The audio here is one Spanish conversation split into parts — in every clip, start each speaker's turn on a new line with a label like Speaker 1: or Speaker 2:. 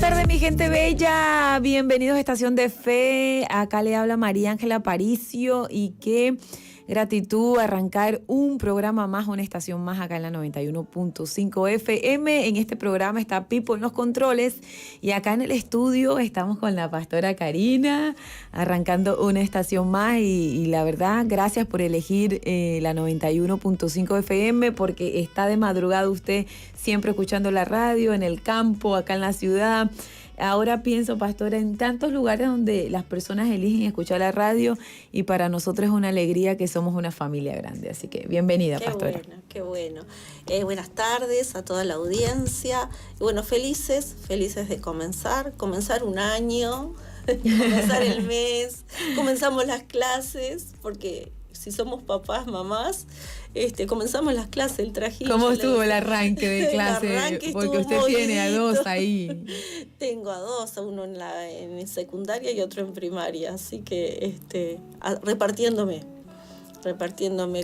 Speaker 1: tardes, mi gente bella. Bienvenidos a Estación de Fe. Acá le habla María Ángela Aparicio y qué gratitud arrancar un programa más, una estación más acá en la 91.5 FM. En este programa está Pipo en los controles y acá en el estudio estamos con la pastora Karina arrancando una estación más y la verdad, gracias por elegir la 91.5 FM porque está de madrugada usted siempre escuchando la radio, en el campo, acá en la ciudad. Ahora pienso, pastora, en tantos lugares donde las personas eligen escuchar la radio y para nosotros es una alegría que somos una familia grande. Así que bienvenida, pastora.
Speaker 2: Qué bueno. Buenas tardes a toda la audiencia. Y bueno, felices de comenzar un año, comenzar el mes, comenzamos las clases, porque si somos papás, mamás, comenzamos las clases, el trajillo.
Speaker 1: ¿Cómo estuvo el arranque de clase? Porque usted tiene a dos ahí.
Speaker 2: Tengo a dos, a uno en secundaria y otro en primaria, así que repartiéndome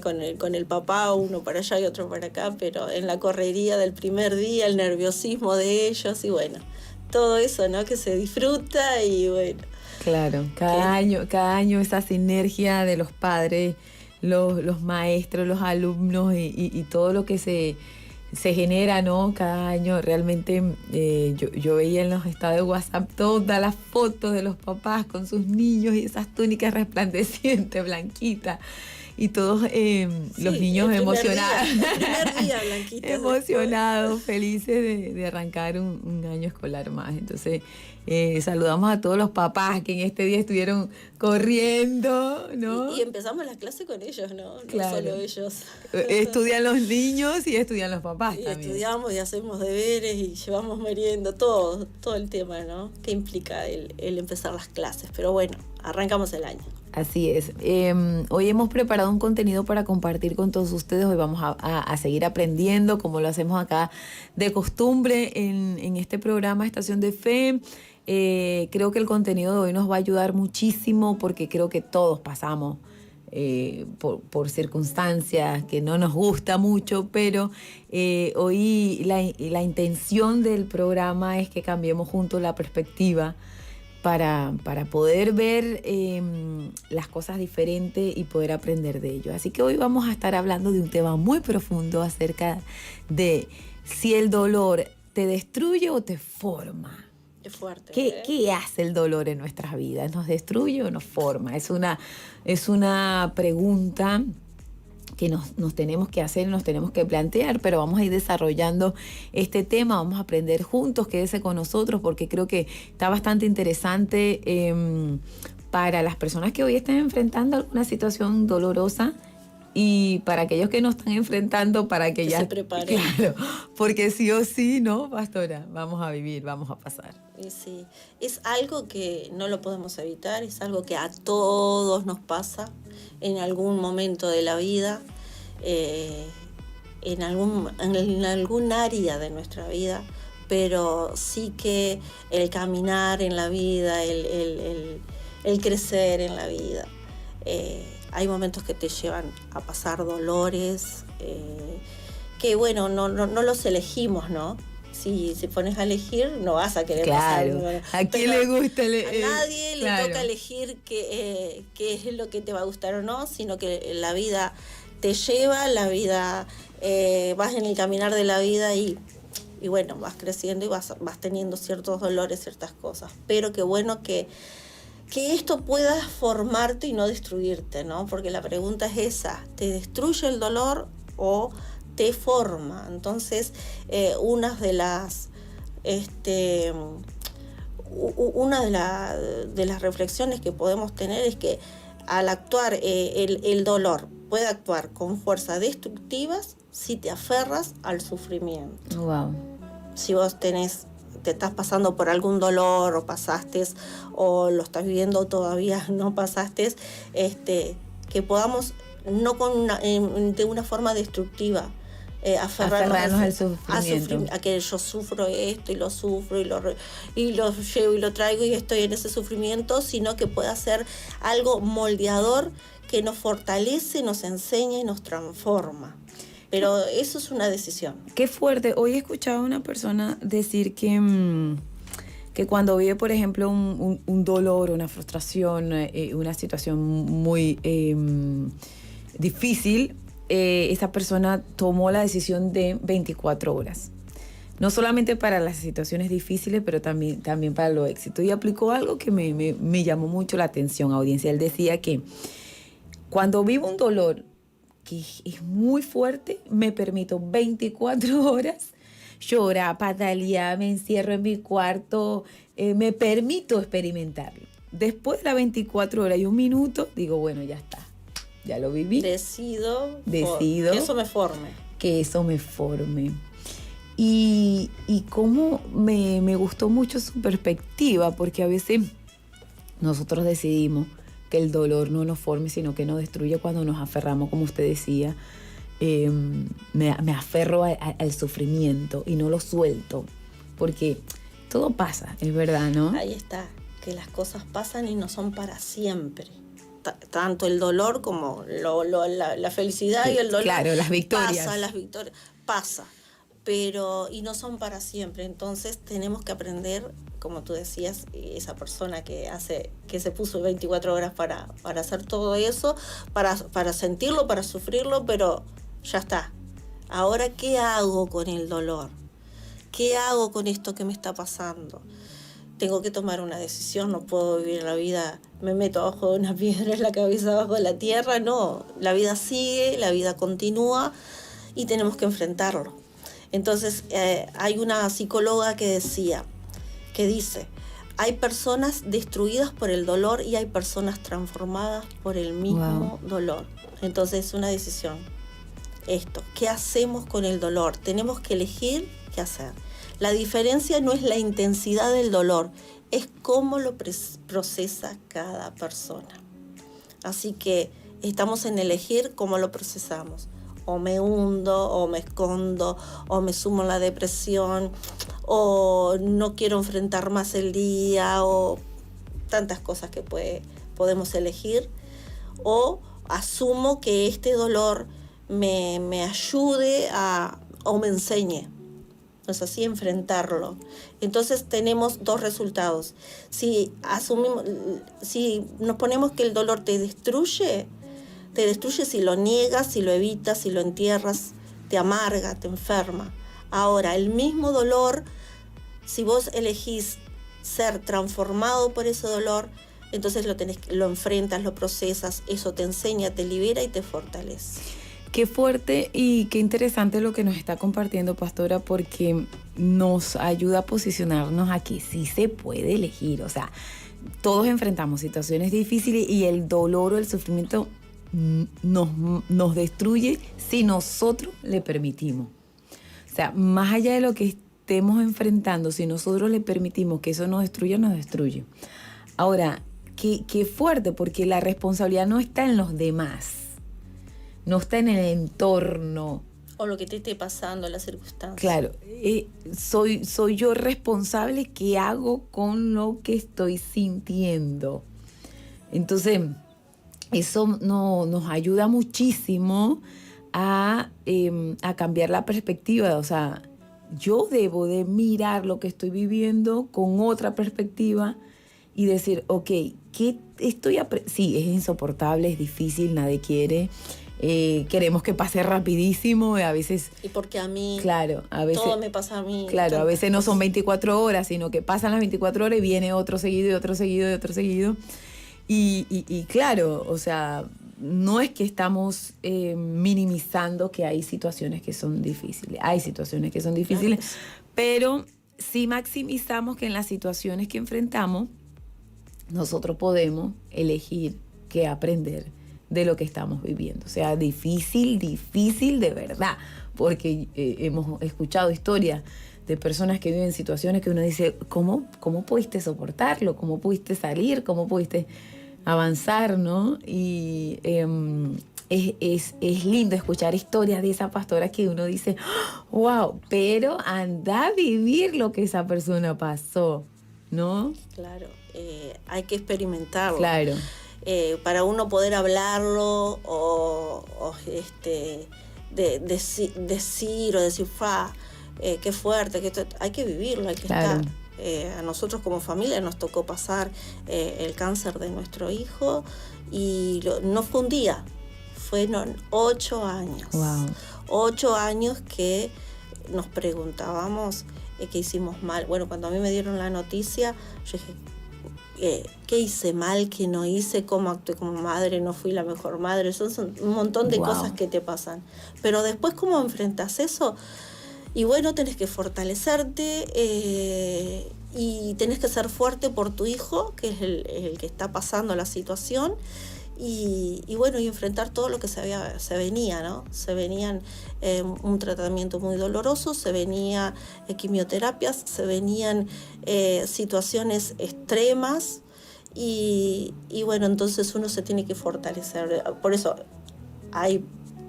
Speaker 2: con el papá, uno para allá y otro para acá, pero en la correría del primer día, el nerviosismo de ellos y bueno, todo eso, ¿no? Que se disfruta y bueno.
Speaker 1: Claro, cada año esa sinergia de los padres, los maestros, los alumnos y todo lo que se genera, ¿no? Cada año realmente yo veía en los estados de WhatsApp todas las fotos de los papás con sus niños y esas túnicas resplandecientes, blanquitas. Y todos los niños emocionados.
Speaker 2: El primer día, Blanquita.
Speaker 1: Emocionados, felices de arrancar un año escolar más. Entonces, saludamos a todos los papás que en este día estuvieron corriendo, ¿no?
Speaker 2: Y empezamos las clases con ellos, ¿no?
Speaker 1: Claro.
Speaker 2: No solo ellos.
Speaker 1: Estudian los niños y estudian los papás también.
Speaker 2: Estudiamos y hacemos deberes y llevamos merienda, todo el tema, ¿no? Que implica el empezar las clases. Pero bueno, arrancamos el año.
Speaker 1: Así es. Hoy hemos preparado un contenido para compartir con todos ustedes. Hoy vamos a seguir aprendiendo, como lo hacemos acá de costumbre en este programa Estación de Fe. Creo que el contenido de hoy nos va a ayudar muchísimo porque creo que todos pasamos por circunstancias que no nos gusta mucho, pero hoy la intención del programa es que cambiemos juntos la perspectiva para poder ver las cosas diferentes y poder aprender de ello. Así que hoy vamos a estar hablando de un tema muy profundo acerca de si el dolor te destruye o te forma.
Speaker 2: Es fuerte.
Speaker 1: ¿Qué hace el dolor en nuestras vidas? ¿Nos destruye o nos forma? Es una pregunta que nos tenemos que hacer, nos tenemos que plantear, pero vamos a ir desarrollando este tema, vamos a aprender juntos, quédese con nosotros porque creo que está bastante interesante para las personas que hoy están enfrentando alguna situación dolorosa y para aquellos que no están enfrentando, para que ya
Speaker 2: se preparen.
Speaker 1: Claro, porque sí o sí, ¿no, pastora? Vamos a vivir, vamos a pasar.
Speaker 2: Sí, es algo que no lo podemos evitar, es algo que a todos nos pasa en algún momento de la vida, en algún área de nuestra vida, pero sí que el caminar en la vida, el crecer en la vida, hay momentos que te llevan a pasar dolores, que bueno, no los elegimos, ¿no? Si pones a elegir, no vas a querer pasar.
Speaker 1: Claro, ¿a quién le gusta?
Speaker 2: A nadie le toca elegir qué es lo que te va a gustar o no, sino que la vida te lleva, la vida, vas en el caminar de la vida y bueno, vas creciendo y vas teniendo ciertos dolores, ciertas cosas. Pero qué bueno que esto pueda formarte y no destruirte, ¿no? Porque la pregunta es esa, ¿te destruye el dolor o te forma? Entonces, una de las reflexiones que podemos tener es que al actuar el dolor puede actuar con fuerzas destructivas si te aferras al sufrimiento.
Speaker 1: Wow.
Speaker 2: Si vos te estás pasando por algún dolor o pasaste o lo estás viviendo todavía no pasaste, que podamos no de una forma destructiva aferrarnos al sufrimiento, a que yo sufro esto y lo sufro y lo llevo y lo traigo y estoy en ese sufrimiento, sino que pueda ser algo moldeador que nos fortalece, nos enseña y nos transforma. Pero eso es una decisión.
Speaker 1: Qué fuerte. Hoy he escuchado a una persona decir que que cuando vive, por ejemplo, un dolor, una frustración, una situación muy difícil, esa persona tomó la decisión de 24 horas. No solamente para las situaciones difíciles, pero también para los éxitos. Y aplicó algo que me llamó mucho la atención, audiencia. Él decía que cuando vivo un dolor que es muy fuerte, me permito 24 horas llorar, patalear, me encierro en mi cuarto, me permito experimentarlo. Después de las 24 horas y un minuto, digo, bueno, ya está, ya lo viví.
Speaker 2: Decido que eso me forme.
Speaker 1: Que eso me forme. Y cómo me gustó mucho su perspectiva, porque a veces nosotros decidimos que el dolor no nos forme, sino que nos destruye cuando nos aferramos, como usted decía. Me aferro al sufrimiento y no lo suelto, porque todo pasa, es verdad, ¿no?
Speaker 2: Ahí está, que las cosas pasan y no son para siempre. Tanto el dolor como la felicidad, sí, y el dolor.
Speaker 1: Claro, las victorias.
Speaker 2: Pasa, pero y no son para siempre. Entonces tenemos que aprender, como tú decías, esa persona que se puso 24 horas para hacer todo eso, para sentirlo, para sufrirlo, pero ya está. Ahora, ¿qué hago con el dolor? ¿Qué hago con esto que me está pasando? Tengo que tomar una decisión, no puedo vivir la vida, me meto abajo de una piedra, en la cabeza abajo de la tierra, no. La vida sigue, la vida continúa y tenemos que enfrentarlo. Entonces, hay una psicóloga que dice, hay personas destruidas por el dolor y hay personas transformadas por el mismo dolor. Entonces, es una decisión. ¿Qué hacemos con el dolor? Tenemos que elegir qué hacer. La diferencia no es la intensidad del dolor, es cómo lo procesa cada persona. Así que estamos en elegir cómo lo procesamos. O me hundo, o me escondo, o me sumo a la depresión, o no quiero enfrentar más el día, o tantas cosas que podemos elegir. O asumo que este dolor me ayude o me enseñe. No es así, enfrentarlo. Entonces tenemos dos resultados. Si nos ponemos que el dolor te destruye si lo niegas, si lo evitas, si lo entierras, te amarga, te enferma. Ahora, el mismo dolor, si vos elegís ser transformado por ese dolor, entonces lo enfrentas, lo procesas, eso te enseña, te libera y te fortalece.
Speaker 1: Qué fuerte y qué interesante lo que nos está compartiendo, pastora, porque nos ayuda a posicionarnos aquí. Sí se puede elegir, o sea, todos enfrentamos situaciones difíciles y el dolor o el sufrimiento nos destruye si nosotros le permitimos. O sea, más allá de lo que estemos enfrentando, si nosotros le permitimos que eso nos destruye. Ahora, qué fuerte, porque la responsabilidad no está en los demás. No está en el entorno.
Speaker 2: O lo que te esté pasando, las circunstancias.
Speaker 1: Claro, soy yo responsable. ¿Qué hago con lo que estoy sintiendo? Entonces, eso nos ayuda muchísimo a cambiar la perspectiva. O sea, yo debo de mirar lo que estoy viviendo con otra perspectiva y decir, ok, ¿qué estoy aprendiendo? Sí, es insoportable, es difícil, nadie quiere. Queremos que pase rapidísimo, a veces...
Speaker 2: Y porque a mí,
Speaker 1: claro, a veces,
Speaker 2: todo me pasa a mí.
Speaker 1: Claro, a veces no son 24 horas, sino que pasan las 24 horas y viene otro seguido y otro seguido y otro seguido. Y claro, o sea, no es que estamos minimizando que hay situaciones que son difíciles. Hay situaciones que son difíciles, claro, pero sí maximizamos que en las situaciones que enfrentamos, nosotros podemos elegir qué aprender de lo que estamos viviendo. O sea, difícil de verdad, porque hemos escuchado historias de personas que viven situaciones que uno dice, ¿cómo pudiste soportarlo? ¿Cómo pudiste salir? ¿Cómo pudiste avanzar? ¿No? Y es lindo escuchar historias de esa pastora que uno dice, wow, pero anda a vivir lo que esa persona pasó, ¿no?
Speaker 2: Claro, hay que experimentarlo.
Speaker 1: Claro.
Speaker 2: Para uno poder hablarlo o decir, qué fuerte, hay que vivirlo, hay que estar. A nosotros como familia nos tocó pasar el cáncer de nuestro hijo y no fue un día, fueron 8 años.
Speaker 1: Wow.
Speaker 2: 8 años que nos preguntábamos qué hicimos mal. Bueno, cuando a mí me dieron la noticia, yo dije, ¿qué hice mal? ¿Qué no hice? ¿Cómo actué como madre? ¿No fui la mejor madre? Son un montón de cosas que te pasan. Pero después, ¿cómo enfrentas eso? Y bueno, tenés que fortalecerte y tenés que ser fuerte por tu hijo, que es el que está pasando la situación. Y bueno, y enfrentar todo lo que se venía, ¿no? Se venían un tratamiento muy doloroso, se venía quimioterapias, se venían situaciones extremas y bueno, entonces uno se tiene que fortalecer. Por eso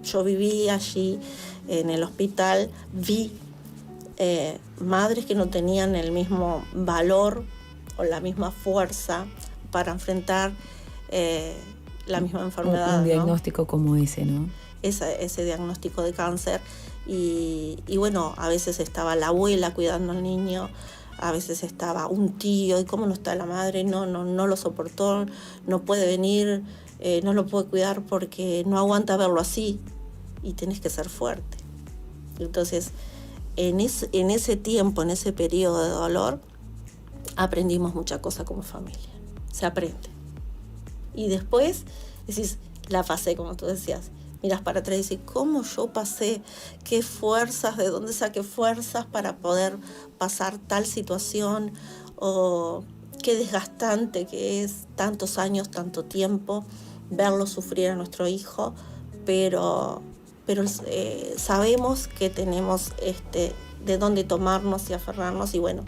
Speaker 2: yo viví allí en el hospital, vi madres que no tenían el mismo valor o la misma fuerza para enfrentar la misma enfermedad.
Speaker 1: Un diagnóstico, ¿no? Como ese, ¿no?
Speaker 2: Ese diagnóstico de cáncer. Y bueno, a veces estaba la abuela cuidando al niño, a veces estaba un tío, y cómo no está la madre, no lo soportó, no puede venir, no lo puede cuidar porque no aguanta verlo así, y tenés que ser fuerte. Entonces, en ese tiempo, en ese periodo de dolor, aprendimos muchas cosas como familia. Se aprende. Y después decís, la pasé, como tú decías. Miras para atrás y dices, ¿cómo yo pasé? ¿Qué fuerzas? ¿De dónde saqué fuerzas para poder pasar tal situación? O qué desgastante que es tantos años, tanto tiempo, verlo sufrir a nuestro hijo. Pero sabemos que tenemos de dónde tomarnos y aferrarnos. Y bueno,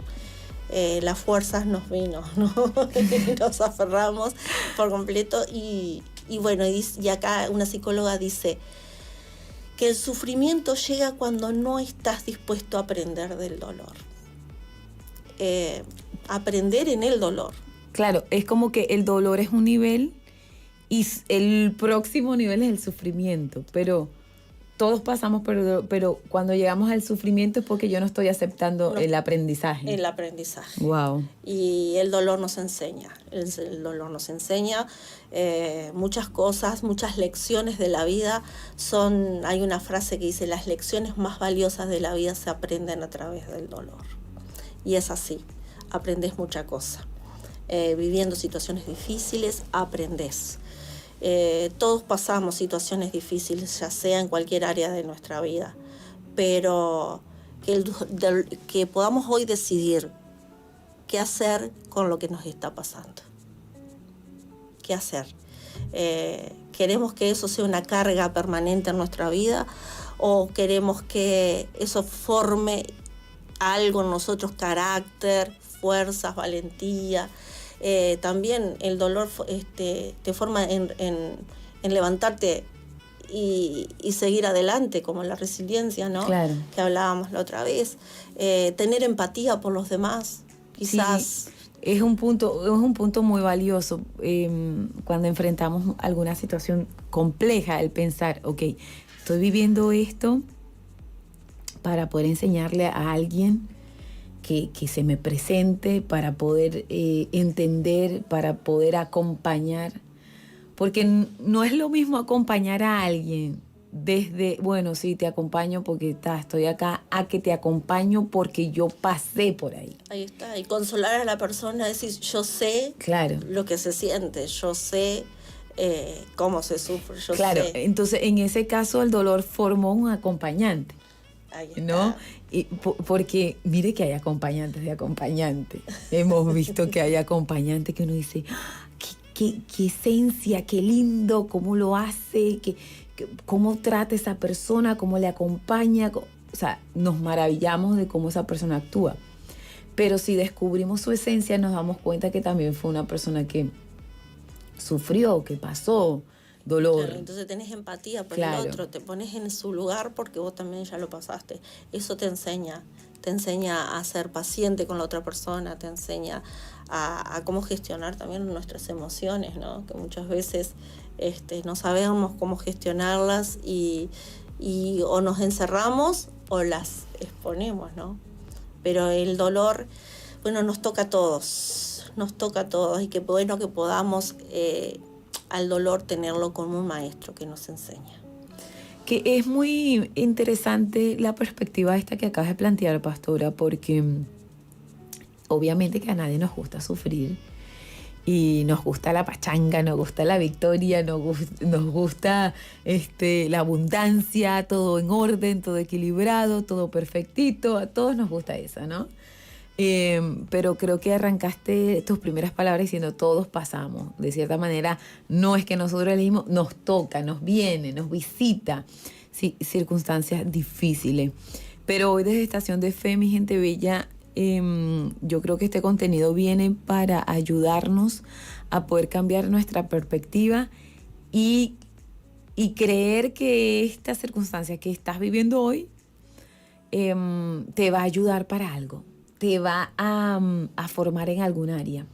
Speaker 2: las fuerzas nos vino, ¿no? Nos aferramos por completo y bueno, y acá una psicóloga dice que el sufrimiento llega cuando no estás dispuesto a aprender del dolor. Aprender en el dolor.
Speaker 1: Claro, es como que el dolor es un nivel y el próximo nivel es el sufrimiento, pero todos pasamos, pero cuando llegamos al sufrimiento es porque yo no estoy aceptando el aprendizaje.
Speaker 2: El aprendizaje.
Speaker 1: Wow.
Speaker 2: Y el dolor nos enseña. El dolor nos enseña muchas cosas, muchas lecciones de la vida. Hay una frase que dice, las lecciones más valiosas de la vida se aprenden a través del dolor. Y es así, aprendes mucha cosa. Viviendo situaciones difíciles, aprendes. Todos pasamos situaciones difíciles, ya sea en cualquier área de nuestra vida, pero que podamos hoy decidir qué hacer con lo que nos está pasando. ¿Qué hacer? ¿Queremos que eso sea una carga permanente en nuestra vida o queremos que eso forme algo en nosotros, carácter, fuerzas, valentía? También el dolor te forma en levantarte y seguir adelante, como la resiliencia, ¿no?
Speaker 1: Claro.
Speaker 2: Que hablábamos la otra vez. Tener empatía por los demás, quizás.
Speaker 1: Sí, es un punto muy valioso cuando enfrentamos alguna situación compleja, el pensar, ok, estoy viviendo esto para poder enseñarle a alguien que se me presente, para poder entender, para poder acompañar. Porque no es lo mismo acompañar a alguien desde, bueno, sí, te acompaño porque estoy acá, a que te acompaño porque yo pasé por ahí.
Speaker 2: Ahí está, y consolar a la persona, decir, yo sé lo que se siente, yo sé cómo se sufre, yo sé.
Speaker 1: Claro, entonces en ese caso el dolor formó un acompañante.
Speaker 2: Ahí está.
Speaker 1: ¿No? Y porque mire que hay acompañantes de acompañantes. Hemos visto que hay acompañantes que uno dice, qué esencia, qué lindo, cómo lo hace, cómo trata esa persona, cómo le acompaña. O sea, nos maravillamos de cómo esa persona actúa. Pero si descubrimos su esencia, nos damos cuenta que también fue una persona que sufrió, que pasó dolor.
Speaker 2: Claro, entonces tenés empatía por el otro, te pones en su lugar porque vos también ya lo pasaste. Eso te enseña a ser paciente con la otra persona, te enseña a cómo gestionar también nuestras emociones, ¿no? Que muchas veces no sabemos cómo gestionarlas y o nos encerramos o las exponemos, ¿no? Pero el dolor, bueno, nos toca a todos, y qué bueno que podamos al dolor tenerlo como un maestro que nos enseña.
Speaker 1: Que es muy interesante la perspectiva esta que acabas de plantear, pastora, porque obviamente que a nadie nos gusta sufrir y nos gusta la pachanga, nos gusta la victoria, nos gusta la abundancia, todo en orden, todo equilibrado, todo perfectito, a todos nos gusta eso, ¿no? Pero creo que arrancaste tus primeras palabras diciendo todos pasamos. De cierta manera, no es que nosotros elegimos, nos toca, nos viene, nos visita, sí, circunstancias difíciles. Pero hoy desde Estación de Fe, mi gente bella, yo creo que este contenido viene para ayudarnos a poder cambiar nuestra perspectiva y creer que esta circunstancia que estás viviendo hoy te va a ayudar para algo. Te va a formar en algún área,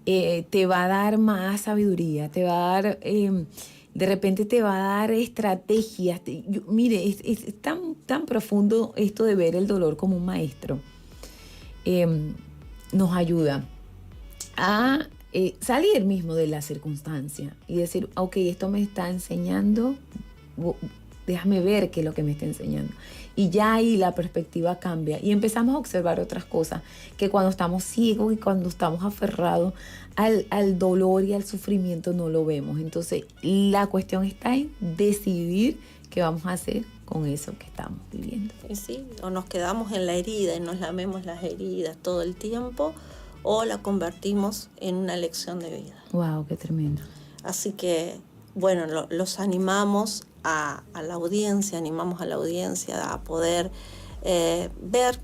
Speaker 1: te va a dar más sabiduría, te va a dar, de repente te va a dar estrategias. Mire, es tan profundo esto de ver el dolor como un maestro. Nos ayuda a salir mismo de la circunstancia y decir, ok, esto me está enseñando, déjame ver qué es lo que me está enseñando. Y ya ahí la perspectiva cambia y empezamos a observar otras cosas que cuando estamos ciegos y cuando estamos aferrados al dolor y al sufrimiento no lo vemos. Entonces la cuestión está en decidir qué vamos a hacer con eso que estamos viviendo.
Speaker 2: Y sí, o nos quedamos en la herida y nos lamemos las heridas todo el tiempo, o la convertimos en una lección de vida.
Speaker 1: Wow, qué tremendo.
Speaker 2: Así que, bueno, los animamos animamos a la audiencia a poder ver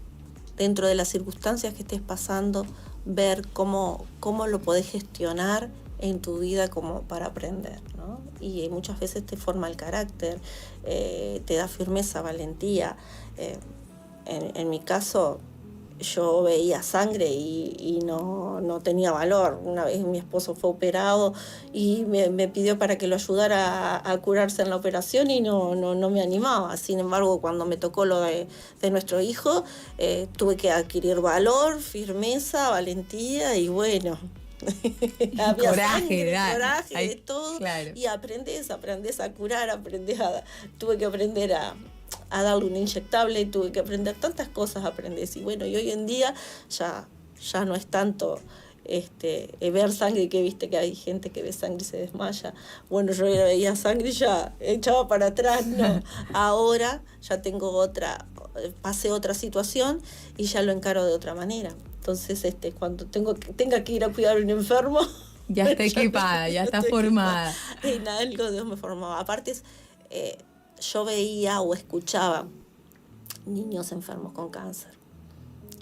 Speaker 2: dentro de las circunstancias que estés pasando, ver cómo lo podés gestionar en tu vida como para aprender, ¿no? Y muchas veces te forma el carácter, te da firmeza, valentía. En mi caso, yo veía sangre y no tenía valor. Una vez mi esposo fue operado y me pidió para que lo ayudara a curarse en la operación y no me animaba. Sin embargo, cuando me tocó lo de nuestro hijo, tuve que adquirir valor, firmeza, valentía y bueno... había coraje, de todo, claro. Y aprendes a curar, tuve que aprender a darle un inyectable, tuve que aprender tantas cosas, y bueno, y hoy en día ya no es tanto ver sangre, que viste que hay gente que ve sangre y se desmaya. Bueno, yo veía sangre y ya echaba para atrás, no. Ahora ya pasé otra situación y ya lo encaro de otra manera. Entonces, cuando tenga que ir a cuidar a un enfermo...
Speaker 1: Ya está equipada, ya está formada.
Speaker 2: En algo Dios me formaba. Aparte, yo veía o escuchaba niños enfermos con cáncer.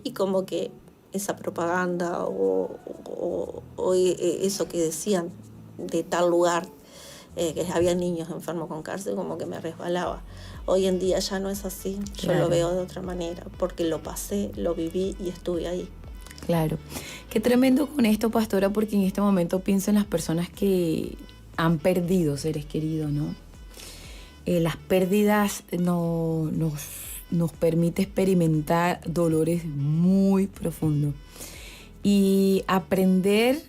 Speaker 2: Y como que esa propaganda o eso que decían de tal lugar, que había niños enfermos con cáncer, como que me resbalaba. Hoy en día ya no es así. Claro. Yo lo veo de otra manera, porque lo pasé, lo viví y estuve ahí.
Speaker 1: Claro. Qué tremendo con esto, pastora, porque en este momento pienso en las personas que han perdido seres queridos, ¿no? Las pérdidas nos permite experimentar dolores muy profundos. Y aprender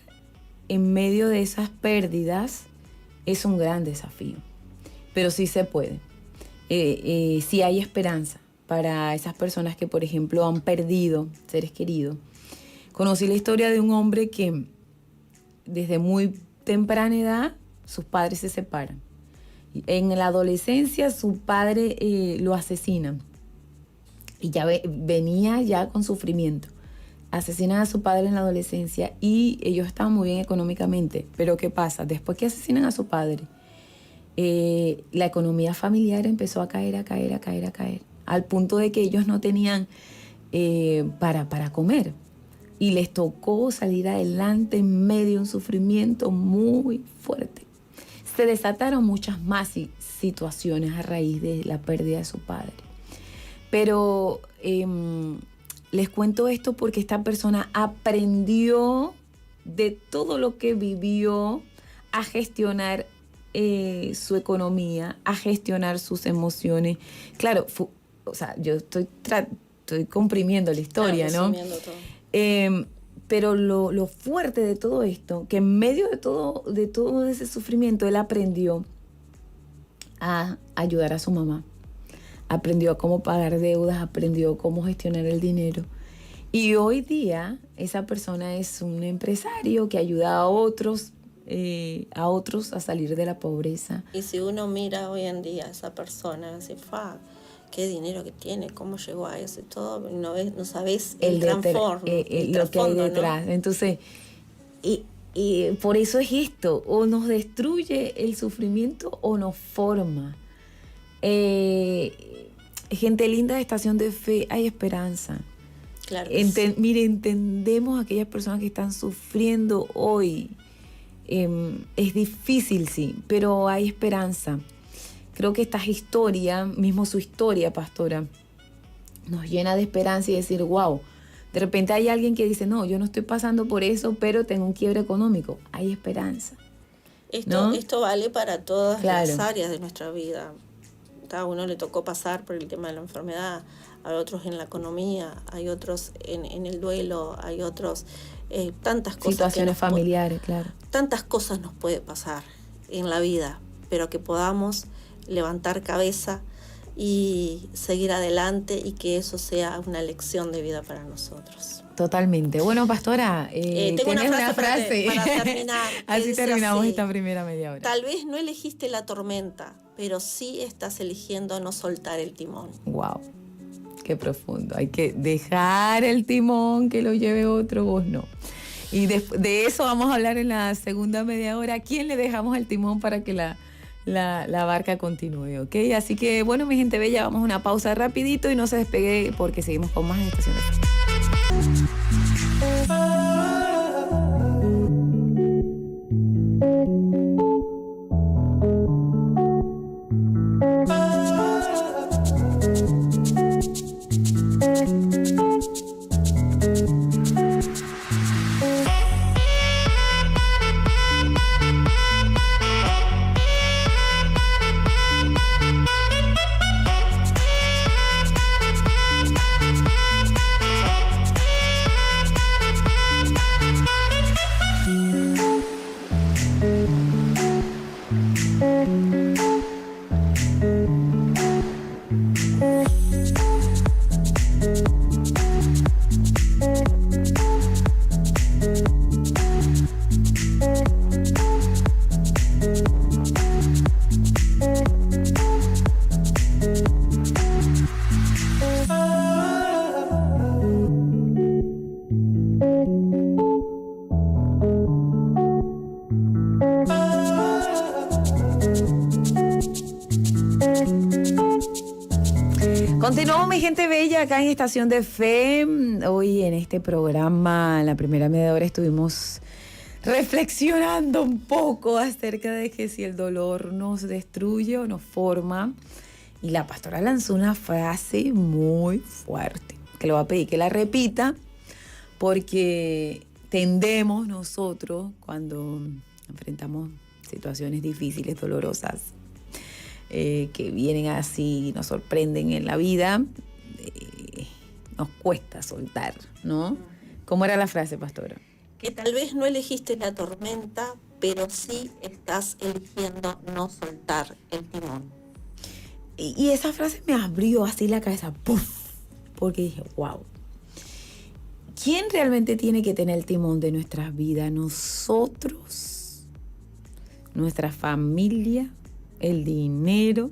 Speaker 1: en medio de esas pérdidas es un gran desafío. Pero sí se puede. Sí hay esperanza para esas personas que, por ejemplo, han perdido seres queridos. Conocí la historia de un hombre que desde muy temprana edad sus padres se separan. En la adolescencia su padre lo asesinan y ya venía ya con sufrimiento. Asesinan a su padre en la adolescencia y ellos estaban muy bien económicamente. Pero ¿qué pasa? Después que asesinan a su padre, la economía familiar empezó a caer, al punto de que ellos no tenían para comer. Y les tocó salir adelante en medio de un sufrimiento muy fuerte. Se desataron muchas más situaciones a raíz de la pérdida de su padre. Pero les cuento esto porque esta persona aprendió de todo lo que vivió a gestionar su economía, a gestionar sus emociones. Claro, yo estoy comprimiendo la historia, ¿no?
Speaker 2: Todo.
Speaker 1: Pero lo fuerte de todo esto, que en medio de todo ese sufrimiento, él aprendió a ayudar a su mamá. Aprendió a cómo pagar deudas, aprendió cómo gestionar el dinero. Y hoy día esa persona es un empresario que ayuda a otros a salir de la pobreza.
Speaker 2: Y si uno mira hoy en día a esa persona, dice, qué dinero que tiene, cómo llegó a eso y todo, no sabes el trasfondo,
Speaker 1: lo que hay detrás, ¿no? Entonces, y por eso es esto, o nos destruye el sufrimiento o nos forma. Gente linda de Estación de Fe, hay esperanza.
Speaker 2: Claro.
Speaker 1: Mire, entendemos a aquellas personas que están sufriendo hoy. Es difícil, sí, pero hay esperanza. Creo que esta historia, mismo su historia, pastora, nos llena de esperanza y decir, wow, de repente hay alguien que dice, no, yo no estoy pasando por eso, pero tengo un quiebre económico. Hay esperanza.
Speaker 2: Esto vale para todas
Speaker 1: claro.
Speaker 2: las áreas de nuestra vida. A uno le tocó pasar por el tema de la enfermedad, hay otros en la economía, hay otros en el duelo, hay otros tantas cosas.
Speaker 1: Situaciones familiares, claro.
Speaker 2: Tantas cosas nos puede pasar en la vida, pero que podamos levantar cabeza y seguir adelante y que eso sea una lección de vida para nosotros.
Speaker 1: Totalmente. Bueno, pastora,
Speaker 2: tengo una frase para terminar.
Speaker 1: Así terminamos esta primera media hora.
Speaker 2: Tal vez no elegiste la tormenta, pero sí estás eligiendo no soltar el timón.
Speaker 1: Wow, qué profundo. Hay que dejar el timón, que lo lleve otro, vos no. Y de eso vamos a hablar en la segunda media hora. ¿A quién le dejamos el timón para que la barca continúe? ¿Ok? Así que, bueno, mi gente bella, vamos a una pausa rapidito y no se despegue porque seguimos con más Estación de Fe. Continuamos, mi gente bella, acá en Estación de Fe. Hoy en este programa, en la primera media hora, estuvimos reflexionando un poco acerca de que si el dolor nos destruye o nos forma. Y la pastora lanzó una frase muy fuerte, que le voy a pedir que la repita, porque tendemos nosotros, cuando enfrentamos situaciones difíciles, dolorosas, que vienen así, nos sorprenden en la vida, nos cuesta soltar, ¿no? ¿Cómo era la frase, pastora?
Speaker 2: Que tal vez no elegiste la tormenta, pero sí estás eligiendo no soltar el timón.
Speaker 1: Y esa frase me abrió así la cabeza, ¡puf! Porque dije, wow. ¿Quién realmente tiene que tener el timón de nuestras vidas? ¿Nosotros? ¿Nuestra familia? ¿El dinero?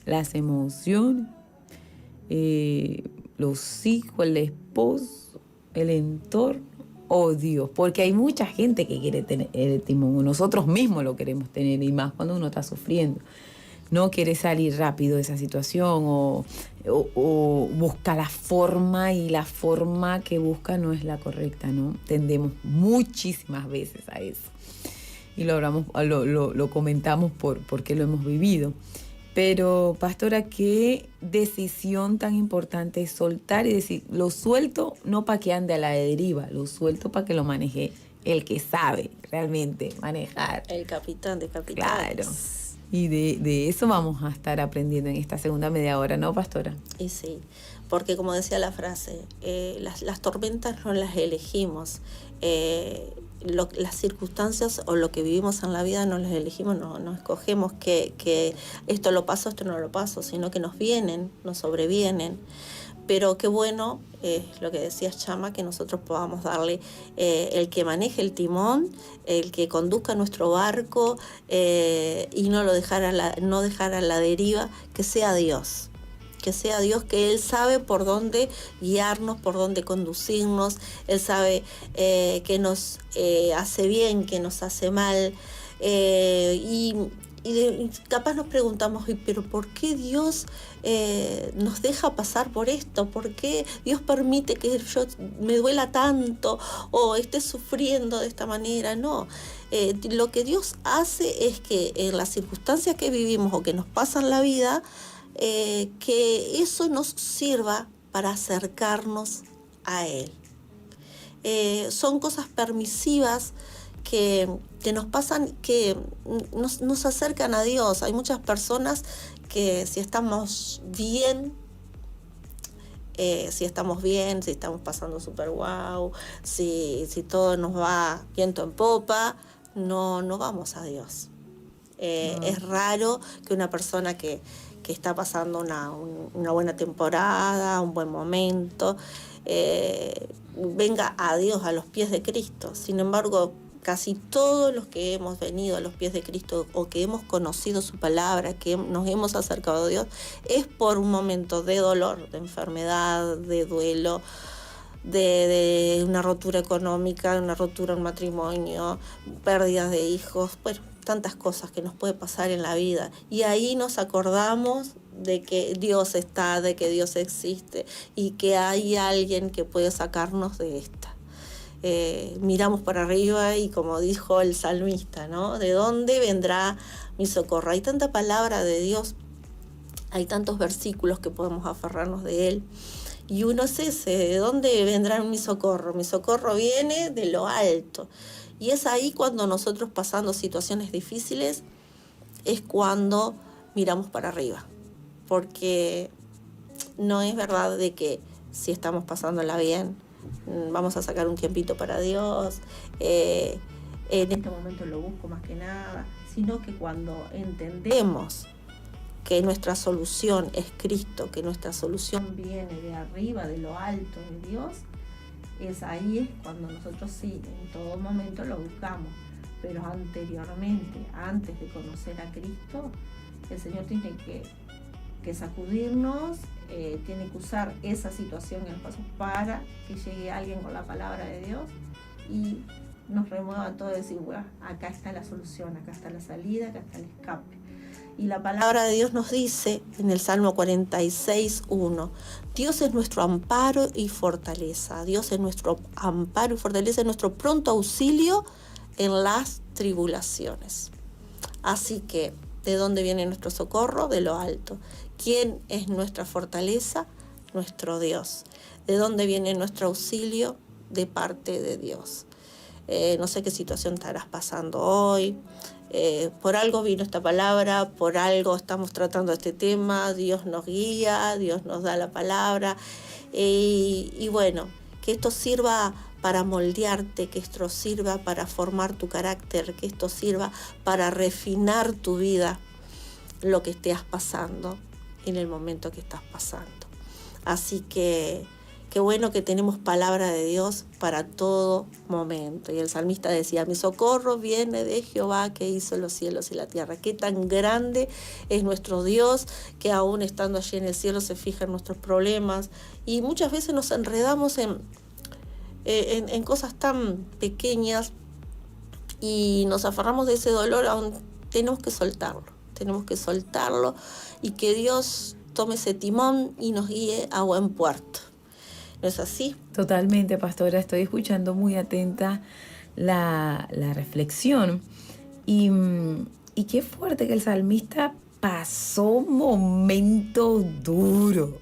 Speaker 1: ¿Las emociones? ¿Los hijos? ¿El esposo? ¿El entorno? ¿O Dios? Porque hay mucha gente que quiere tener el timón. Nosotros mismos lo queremos tener, y más cuando uno está sufriendo. No quiere salir rápido de esa situación o busca la forma, y la forma que busca no es la correcta, ¿no? Tendemos muchísimas veces a eso. Y lo comentamos porque lo hemos vivido. Pero, pastora, qué decisión tan importante es soltar y decir, lo suelto no para que ande a la deriva, lo suelto para que lo maneje el que sabe realmente manejar.
Speaker 2: El capitán de capitanes.
Speaker 1: Claro. Y de eso vamos a estar aprendiendo en esta segunda media hora, ¿no, pastora?
Speaker 2: Y sí. porque como decía la frase, las tormentas no las elegimos, las circunstancias o lo que vivimos en la vida no las elegimos, no escogemos que esto lo paso, esto no lo paso, sino que nos vienen, nos sobrevienen. Pero qué bueno, lo que decías, Chama, que nosotros podamos darle el que maneje el timón, el que conduzca nuestro barco, y no dejar a la deriva, que sea Dios. Que sea Dios, que Él sabe por dónde guiarnos, por dónde conducirnos. Él sabe que nos hace bien, que nos hace mal. Y capaz nos preguntamos, pero ¿por qué Dios nos deja pasar por esto? ¿Por qué Dios permite que yo me duela tanto o esté sufriendo de esta manera? No, lo que Dios hace es que en las circunstancias que vivimos o que nos pasa en la vida, que eso nos sirva para acercarnos a Él. Son cosas permisivas que nos pasan, que nos acercan a Dios. Hay muchas personas que si estamos bien, si estamos pasando súper guau, si todo nos va viento en popa, no vamos a Dios. Es raro que una persona que está pasando una buena temporada, un buen momento, venga a Dios, a los pies de Cristo. Sin embargo, casi todos los que hemos venido a los pies de Cristo o que hemos conocido su palabra, que nos hemos acercado a Dios, es por un momento de dolor, de enfermedad, de duelo, de una rotura económica, una rotura en matrimonio, pérdidas de hijos, bueno, tantas cosas que nos puede pasar en la vida. Y ahí nos acordamos de que Dios está, de que Dios existe y que hay alguien que puede sacarnos de esta. Miramos para arriba y como dijo el salmista, ¿no? ¿De dónde vendrá mi socorro? Hay tanta palabra de Dios, hay tantos versículos que podemos aferrarnos de Él. Y uno es ese, ¿de dónde vendrá mi socorro? Mi socorro viene de lo alto. Y es ahí cuando nosotros, pasando situaciones difíciles, es cuando miramos para arriba. Porque no es verdad de que si estamos pasándola bien, vamos a sacar un tiempito para Dios, en este momento lo busco más que nada, sino que cuando entendemos que nuestra solución es Cristo, que nuestra solución viene de arriba, de lo alto de Dios, ahí es cuando nosotros sí, en todo momento lo buscamos. Pero anteriormente, antes de conocer a Cristo, el Señor tiene que sacudirnos, tiene que usar esa situación en el paso para que llegue alguien con la palabra de Dios y nos remueva todo y decir, bueno, acá está la solución, acá está la salida, acá está el escape. Y la palabra de Dios nos dice en el Salmo 46:1, Dios es nuestro amparo y fortaleza. Dios es nuestro amparo y fortaleza, es nuestro pronto auxilio en las tribulaciones. Así que, ¿de dónde viene nuestro socorro? De lo alto. ¿Quién es nuestra fortaleza? Nuestro Dios. ¿De dónde viene nuestro auxilio? De parte de Dios. No sé qué situación estarás pasando hoy. Por algo vino esta palabra, por algo estamos tratando este tema, Dios nos guía, Dios nos da la palabra, y bueno, que esto sirva para moldearte, que esto sirva para formar tu carácter, que esto sirva para refinar tu vida, lo que estés pasando en el momento que estás pasando. Así que qué bueno que tenemos palabra de Dios para todo momento. Y el salmista decía, mi socorro viene de Jehová que hizo los cielos y la tierra. Qué tan grande es nuestro Dios que aún estando allí en el cielo se fija en nuestros problemas. Y muchas veces nos enredamos en cosas tan pequeñas y nos aferramos de ese dolor, aún tenemos que soltarlo y que Dios tome ese timón y nos guíe a buen puerto. ¿No es así?
Speaker 1: Totalmente, pastora. Estoy escuchando muy atenta la reflexión. Y qué fuerte que el salmista pasó un momento duro.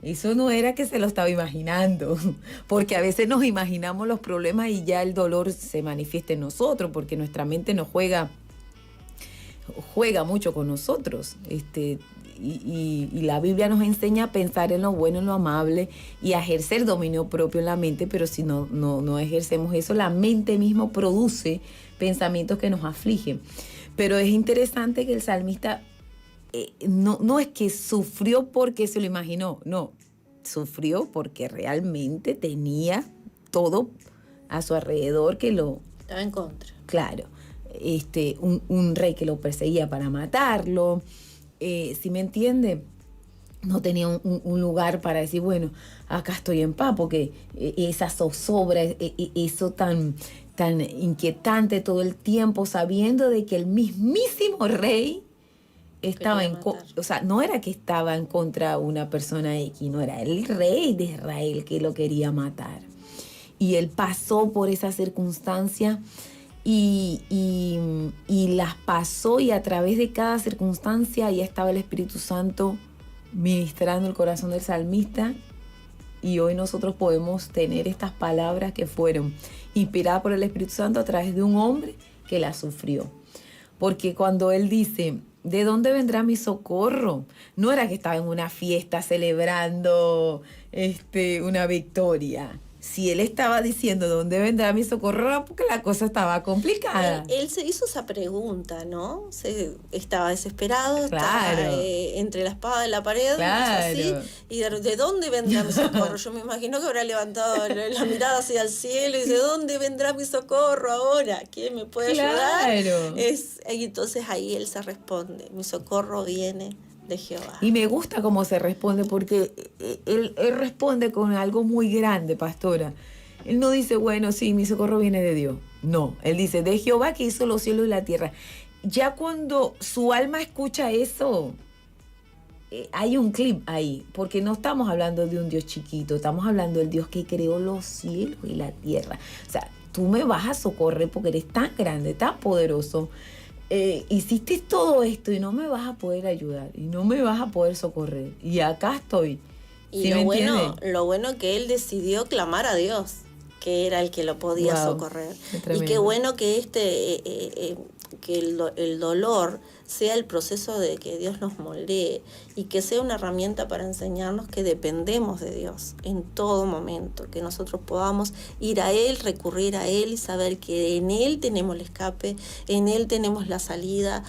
Speaker 1: Eso no era que se lo estaba imaginando, porque a veces nos imaginamos los problemas y ya el dolor se manifiesta en nosotros, porque nuestra mente nos juega mucho con nosotros. y la Biblia nos enseña a pensar en lo bueno, en lo amable y a ejercer dominio propio en la mente, pero si no ejercemos eso, la mente misma produce pensamientos que nos afligen. Pero es interesante que el salmista no es que sufrió porque se lo imaginó, no, sufrió porque realmente tenía todo a su alrededor que lo...
Speaker 2: Estaba en contra.
Speaker 1: Claro, un rey que lo perseguía para matarlo, ¿sí me entiende? No tenía un lugar para decir, bueno, acá estoy en paz, porque esa zozobra, eso tan inquietante todo el tiempo, sabiendo de que el mismísimo rey estaba o sea, no era que estaba en contra de una persona X, no era el rey de Israel que lo quería matar. Y él pasó por esa circunstancia y las pasó, y a través de cada circunstancia ya estaba el Espíritu Santo ministrando el corazón del salmista, y hoy nosotros podemos tener estas palabras que fueron inspiradas por el Espíritu Santo a través de un hombre que las sufrió. Porque cuando él dice, ¿de dónde vendrá mi socorro? No era que estaba en una fiesta celebrando una victoria. Si él estaba diciendo, ¿de dónde vendrá mi socorro? Era porque la cosa estaba complicada.
Speaker 2: Él se hizo esa pregunta, ¿no? Estaba desesperado,
Speaker 1: claro.
Speaker 2: Estaba entre la espada y la pared,
Speaker 1: claro.
Speaker 2: Así, y ¿de dónde vendrá mi socorro? Yo me imagino que habrá levantado la mirada hacia el cielo y dice, ¿de dónde vendrá mi socorro ahora? ¿Quién me puede ayudar? Y entonces ahí él se responde, mi socorro viene de Jehová.
Speaker 1: Y me gusta cómo se responde, porque él responde con algo muy grande, pastora. Él no dice, bueno, sí, mi socorro viene de Dios. No, él dice, de Jehová que hizo los cielos y la tierra. Ya cuando su alma escucha eso, hay un clip ahí, porque no estamos hablando de un Dios chiquito, estamos hablando del Dios que creó los cielos y la tierra. O sea, tú me vas a socorrer porque eres tan grande, tan poderoso. Hiciste todo esto y no me vas a poder ayudar y no me vas a poder socorrer, y acá estoy.
Speaker 2: Y
Speaker 1: ¿Sí
Speaker 2: lo bueno que él decidió clamar a Dios, que era el que lo podía socorrer. Y qué bueno que que el dolor sea el proceso de que Dios nos moldee y que sea una herramienta para enseñarnos que dependemos de Dios en todo momento, que nosotros podamos ir a Él, recurrir a Él y saber que en Él tenemos el escape, en Él tenemos la salida,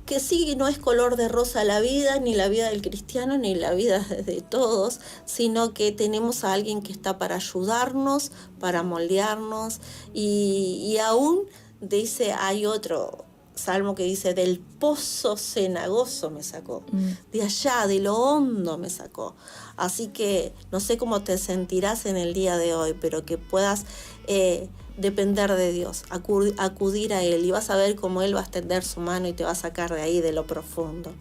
Speaker 2: que sí, no es color de rosa la vida, ni la vida del cristiano, ni la vida de todos, sino que tenemos a alguien que está para ayudarnos, para moldearnos, y aún dice, hay otro salmo que dice, del pozo cenagoso me sacó, de allá, de lo hondo me sacó. Así que no sé cómo te sentirás en el día de hoy, pero que puedas depender de Dios, acudir a Él, y vas a ver cómo Él va a extender su mano y te va a sacar de ahí, de lo profundo.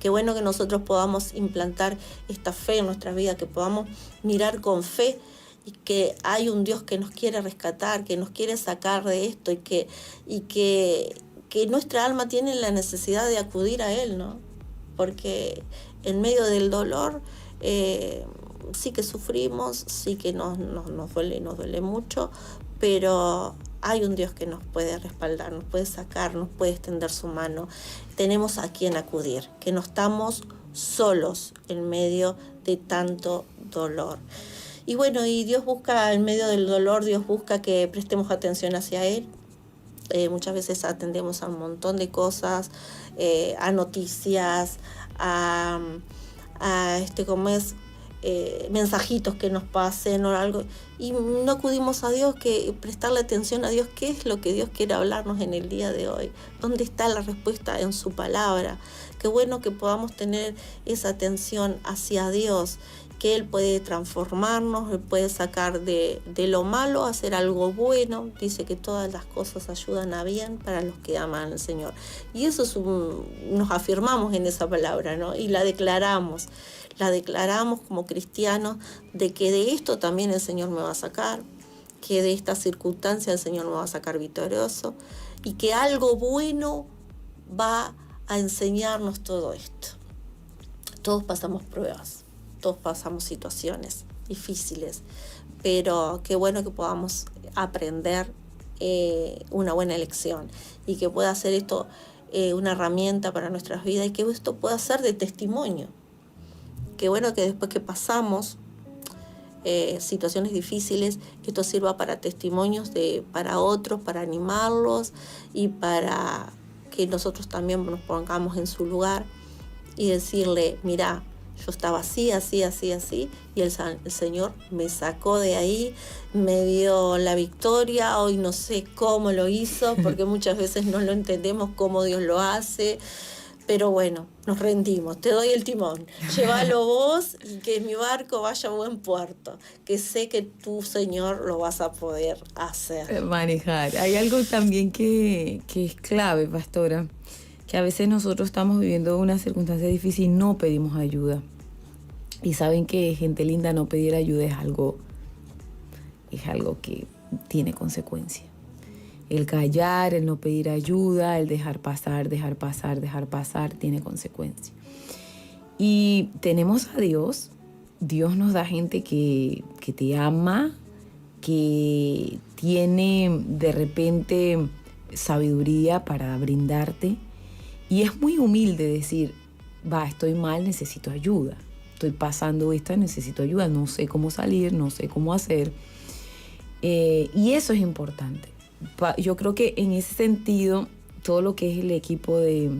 Speaker 2: Qué bueno que nosotros podamos implantar esta fe en nuestra vida, que podamos mirar con fe y que hay un Dios que nos quiere rescatar, que nos quiere sacar de esto, y que nuestra alma tiene la necesidad de acudir a Él, ¿no? Porque en medio del dolor sí que sufrimos, sí que nos duele mucho, pero hay un Dios que nos puede respaldar, nos puede sacar, nos puede extender su mano. Tenemos a quien acudir, que no estamos solos en medio de tanto dolor. Y bueno, y Dios busca, en medio del dolor, Dios busca que prestemos atención hacia Él. Muchas veces atendemos a un montón de cosas, a noticias, a mensajitos que nos pasen o algo, y no acudimos a Dios, que prestarle atención a Dios, qué es lo que Dios quiere hablarnos en el día de hoy, dónde está la respuesta en su palabra. Qué bueno que podamos tener esa atención hacia Dios, que Él puede transformarnos, Él puede sacar de lo malo, hacer algo bueno. Dice que todas las cosas ayudan a bien para los que aman al Señor. Y eso nos afirmamos en esa palabra, ¿no? Y la declaramos como cristianos, de que de esto también el Señor me va a sacar, que de esta circunstancia el Señor me va a sacar victorioso, y que algo bueno va a enseñarnos todo esto. Todos pasamos pruebas, todos pasamos situaciones difíciles, pero qué bueno que podamos aprender una buena lección, y que pueda ser esto una herramienta para nuestras vidas y que esto pueda ser de testimonio. Qué bueno que después que pasamos situaciones difíciles, esto sirva para testimonios para otros, para animarlos y para que nosotros también nos pongamos en su lugar y decirle, mira, yo estaba así, así, así, así, y el Señor me sacó de ahí, me dio la victoria, hoy no sé cómo lo hizo, porque muchas veces no lo entendemos cómo Dios lo hace, pero bueno, nos rendimos, te doy el timón, llévalo vos y que mi barco vaya a buen puerto, que sé que tú, Señor, lo vas a poder hacer.
Speaker 1: Manejar. Hay algo también que es clave, pastora, que a veces nosotros estamos viviendo una circunstancia difícil y no pedimos ayuda. Y saben que, gente linda, no pedir ayuda es algo que tiene consecuencias. El callar, el no pedir ayuda, el dejar pasar, tiene consecuencias. Y tenemos a Dios. Dios nos da gente que te ama, que tiene de repente sabiduría para brindarte. Y es muy humilde decir, estoy mal, necesito ayuda. Estoy pasando esta, necesito ayuda. No sé cómo salir, no sé cómo hacer. Y eso es importante. Yo creo que en ese sentido, todo lo que es el equipo de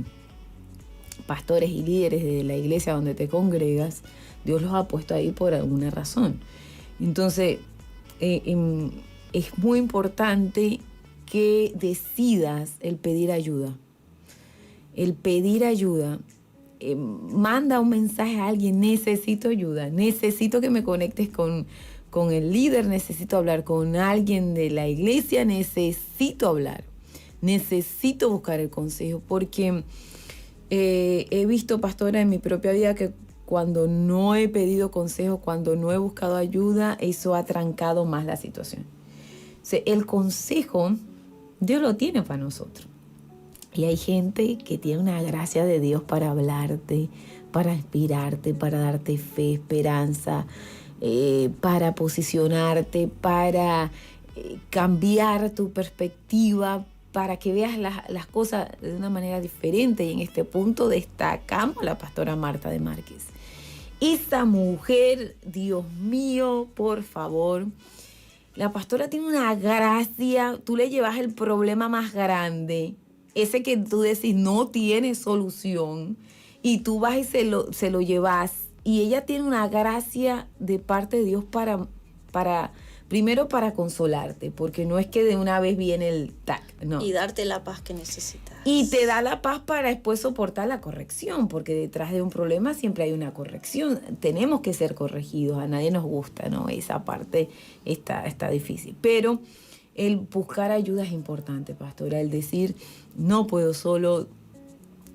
Speaker 1: pastores y líderes de la iglesia donde te congregas, Dios los ha puesto ahí por alguna razón. Entonces, es muy importante que decidas el pedir ayuda. El pedir ayuda, manda un mensaje a alguien, necesito ayuda, necesito que me conectes con el líder, necesito hablar con alguien de la iglesia, necesito hablar, necesito buscar el consejo, porque he visto, pastora, en mi propia vida que cuando no he pedido consejo, cuando no he buscado ayuda, eso ha trancado más la situación. O sea, el consejo, Dios lo tiene para nosotros. Y hay gente que tiene una gracia de Dios para hablarte, para inspirarte, para darte fe, esperanza, para posicionarte, para cambiar tu perspectiva, para que veas las cosas de una manera diferente. Y en este punto destacamos a la pastora Marta de Márquez. Esa mujer, Dios mío, por favor, la pastora tiene una gracia. Tú le llevas el problema más grande, ese que tú decís no tiene solución, y tú vas y se lo llevas. Y ella tiene una gracia de parte de Dios primero para consolarte, porque no es que de una vez viene el tac, no.
Speaker 2: Y darte la paz que necesitas.
Speaker 1: Y te da la paz para después soportar la corrección, porque detrás de un problema siempre hay una corrección. Tenemos que ser corregidos, a nadie nos gusta, ¿no? Esa parte está difícil. Pero el buscar ayuda es importante, pastora, el decir, no puedo solo.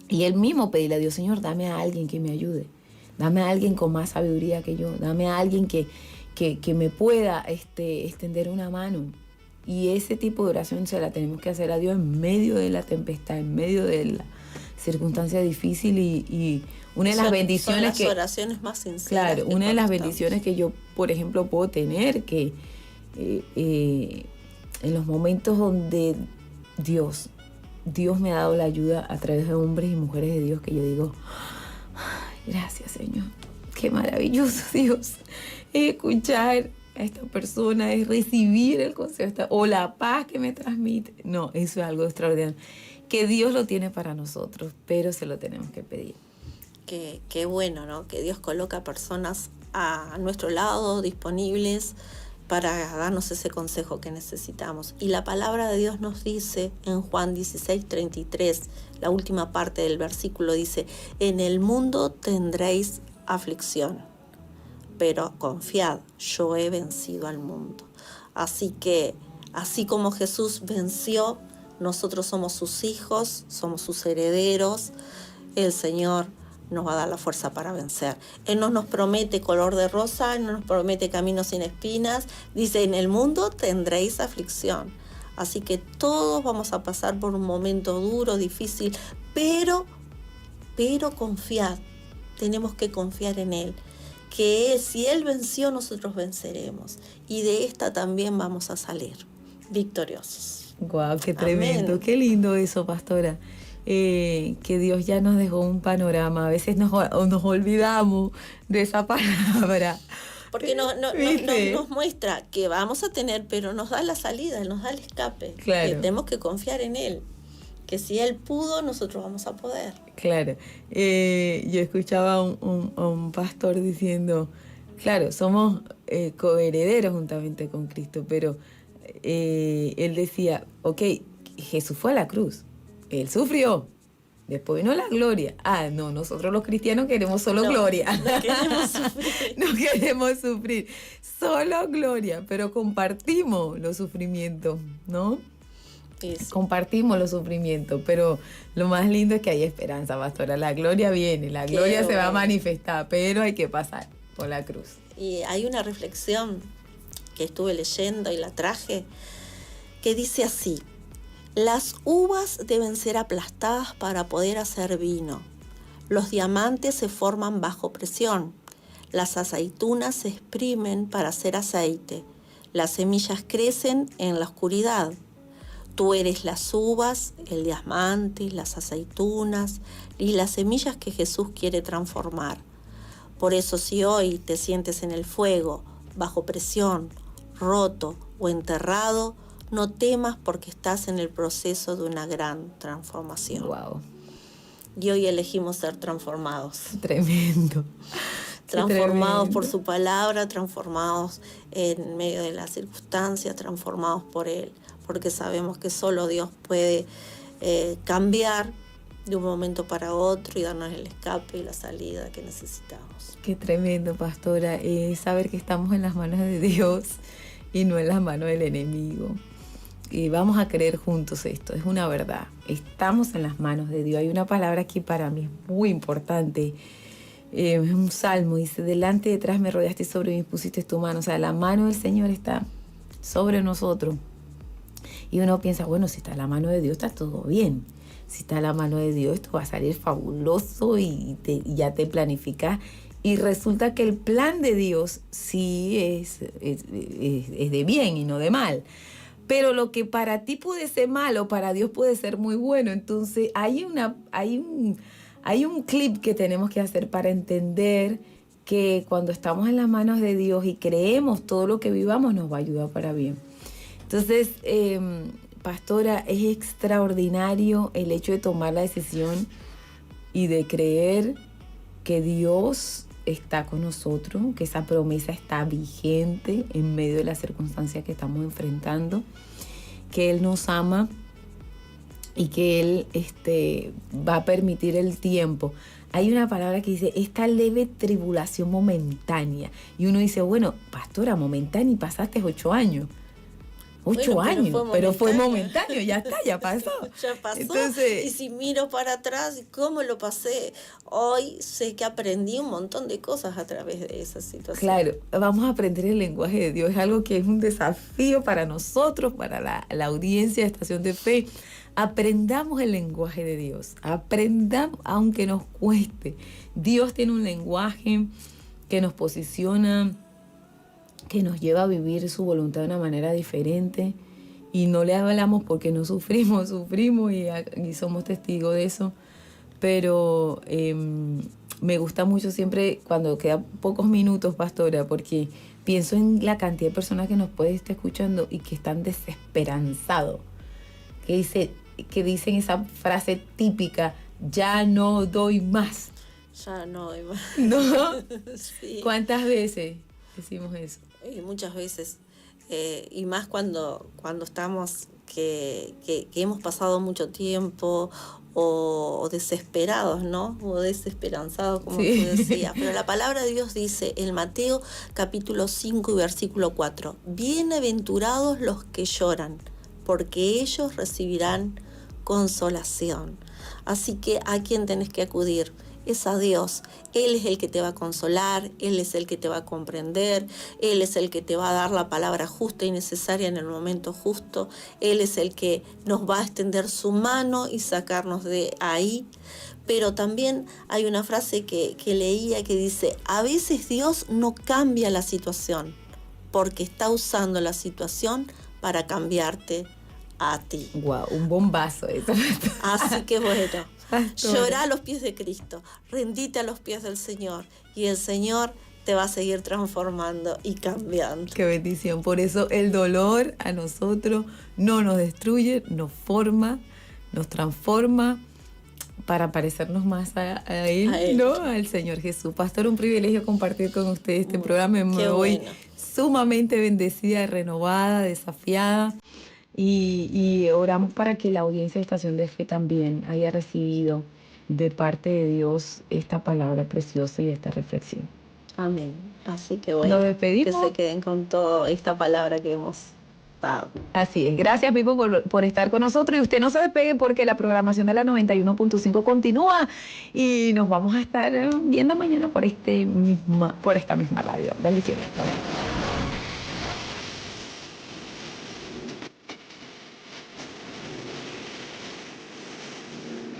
Speaker 1: Y él mismo pedirle a Dios, Señor, dame a alguien que me ayude. Dame a alguien con más sabiduría que yo. Dame a alguien que me pueda extender una mano. Y ese tipo de oración se la tenemos que hacer a Dios en medio de la tempestad, en medio de la circunstancia difícil. Y una de las bendiciones
Speaker 2: son las oraciones más sinceras.
Speaker 1: Claro, una de las bendiciones que yo, por ejemplo, puedo tener, que en los momentos donde Dios me ha dado la ayuda a través de hombres y mujeres de Dios, que yo digo, gracias, Señor, qué maravilloso, Dios, escuchar a esta persona, es recibir el consejo o la paz que me transmite. No, eso es algo extraordinario, que Dios lo tiene para nosotros, pero se lo tenemos que pedir.
Speaker 2: Qué bueno, ¿no? Que Dios coloca personas a nuestro lado, disponibles para darnos ese consejo que necesitamos. Y la palabra de Dios nos dice en Juan 16:33, la última parte del versículo dice, en el mundo tendréis aflicción, pero confiad, yo he vencido al mundo. Así que, así como Jesús venció, nosotros somos sus hijos, somos sus herederos. El Señor nos va a dar la fuerza para vencer. Él no nos promete color de rosa, no nos promete caminos sin espinas. Dice, en el mundo tendréis aflicción. Así que todos vamos a pasar por un momento duro, difícil, pero confiad. Tenemos que confiar en Él. Que si Él venció, nosotros venceremos. Y de esta también vamos a salir victoriosos.
Speaker 1: Guau, qué tremendo,
Speaker 2: Amén.
Speaker 1: qué lindo eso, pastora. que Dios ya nos dejó un panorama. A veces nos olvidamos de esa palabra.
Speaker 2: Porque nos muestra que vamos a tener, pero nos da la salida, nos da el escape.
Speaker 1: Claro.
Speaker 2: Que tenemos que confiar en Él. Que si Él pudo, nosotros vamos a poder.
Speaker 1: Claro. Yo escuchaba a un pastor diciendo, claro, somos coherederos juntamente con Cristo, pero él decía, ok, Jesús fue a la cruz, Él sufrió, después vino la gloria. No, nosotros los cristianos queremos solo gloria.
Speaker 2: No queremos sufrir.
Speaker 1: No queremos sufrir, solo gloria, pero compartimos los sufrimientos, ¿no?
Speaker 2: Eso.
Speaker 1: Compartimos los sufrimientos, pero lo más lindo es que hay esperanza, pastora. La gloria viene, la gloria se va a manifestar, pero hay que pasar por la cruz.
Speaker 2: Y hay una reflexión que estuve leyendo y la traje, que dice así: las uvas deben ser aplastadas para poder hacer vino. Los diamantes se forman bajo presión. Las aceitunas se exprimen para hacer aceite. Las semillas crecen en la oscuridad. Tú eres las uvas, el diamante, las aceitunas y las semillas que Jesús quiere transformar. Por eso, si hoy te sientes en el fuego, bajo presión, roto o enterrado, no temas porque estás en el proceso de una gran transformación.
Speaker 1: Wow.
Speaker 2: Y hoy elegimos ser transformados.
Speaker 1: Tremendo.
Speaker 2: Transformados por su palabra, transformados en medio de las circunstancias, transformados por Él, porque sabemos que solo Dios puede cambiar de un momento para otro y darnos el escape y la salida que necesitamos.
Speaker 1: Qué tremendo, pastora, saber que estamos en las manos de Dios y no en las manos del enemigo. Y vamos a creer juntos esto, es una verdad. Estamos en las manos de Dios. Hay una palabra aquí para mí muy importante. Es un salmo, dice, delante y detrás me rodeaste y sobre mí pusiste tu mano. O sea, la mano del Señor está sobre nosotros. Y uno piensa, bueno, si está la mano de Dios, está todo bien. Si está la mano de Dios, esto va a salir fabuloso y ya te planificas. Y resulta que el plan de Dios sí es de bien y no de mal. Pero lo que para ti puede ser malo, para Dios puede ser muy bueno. Entonces hay un clip que tenemos que hacer para entender que cuando estamos en las manos de Dios y creemos todo lo que vivamos, nos va a ayudar para bien. Entonces, pastora, es extraordinario el hecho de tomar la decisión y de creer que Dios está con nosotros, que esa promesa está vigente en medio de las circunstancias que estamos enfrentando, que Él nos ama y que Él va a permitir el tiempo. Hay una palabra que dice, esta leve tribulación momentánea. Y uno dice, bueno, pastora, momentánea, y pasaste 8 años. 8 años, pero fue momentáneo, ya está, ya pasó.
Speaker 2: Ya pasó.
Speaker 1: Entonces,
Speaker 2: y si miro para atrás, ¿cómo lo pasé? Hoy sé que aprendí un montón de cosas a través de esa situación.
Speaker 1: Claro, vamos a aprender el lenguaje de Dios. Es algo que es un desafío para nosotros, para la audiencia de Estación de Fe. Aprendamos el lenguaje de Dios. Aprendamos, aunque nos cueste. Dios tiene un lenguaje que nos posiciona, que nos lleva a vivir su voluntad de una manera diferente, y no le hablamos porque no sufrimos y somos testigos de eso, pero me gusta mucho siempre cuando quedan pocos minutos, pastora, porque pienso en la cantidad de personas que nos pueden estar escuchando y que están desesperanzados, que dicen esa frase típica, ya no doy más.
Speaker 2: Ya no doy más.
Speaker 1: ¿No?
Speaker 2: Sí.
Speaker 1: ¿Cuántas veces decimos eso?
Speaker 2: Y muchas veces, y más cuando estamos, que hemos pasado mucho tiempo o desesperados, ¿no? O desesperanzados, como
Speaker 1: sí.
Speaker 2: tú decías. Pero la palabra de Dios dice en Mateo capítulo 5 y versículo 4, bienaventurados los que lloran, porque ellos recibirán consolación. Así que ¿a quién tenés que acudir? Es a Dios. Él es el que te va a consolar, Él es el que te va a comprender, Él es el que te va a dar la palabra justa y necesaria en el momento justo, Él es el que nos va a extender su mano y sacarnos de ahí. Pero también hay una frase que leía que dice, a veces Dios no cambia la situación, porque está usando la situación para cambiarte a ti.
Speaker 1: Wow, un bombazo eso.
Speaker 2: Así que bueno,
Speaker 1: Pastora.
Speaker 2: llorá a los pies de Cristo, rendite a los pies del Señor y el Señor te va a seguir transformando y cambiando.
Speaker 1: Qué bendición. Por eso el dolor a nosotros no nos destruye, nos forma, nos transforma para parecernos más a él, ¿no? Al Señor Jesús. Pastor, un privilegio compartir con ustedes este programa. Me voy sumamente bendecida, renovada, desafiada. Y oramos para que la audiencia de Estación de Fe también haya recibido de parte de Dios esta palabra preciosa y esta reflexión.
Speaker 2: Amén. Así que bueno,
Speaker 1: Nos despedimos.
Speaker 2: que se queden con toda esta palabra que hemos dado.
Speaker 1: Así es. Gracias, Pipo, por estar con nosotros. Y usted no se despegue porque la programación de la 91.5 continúa y nos vamos a estar viendo mañana por esta misma radio. Bendiciones.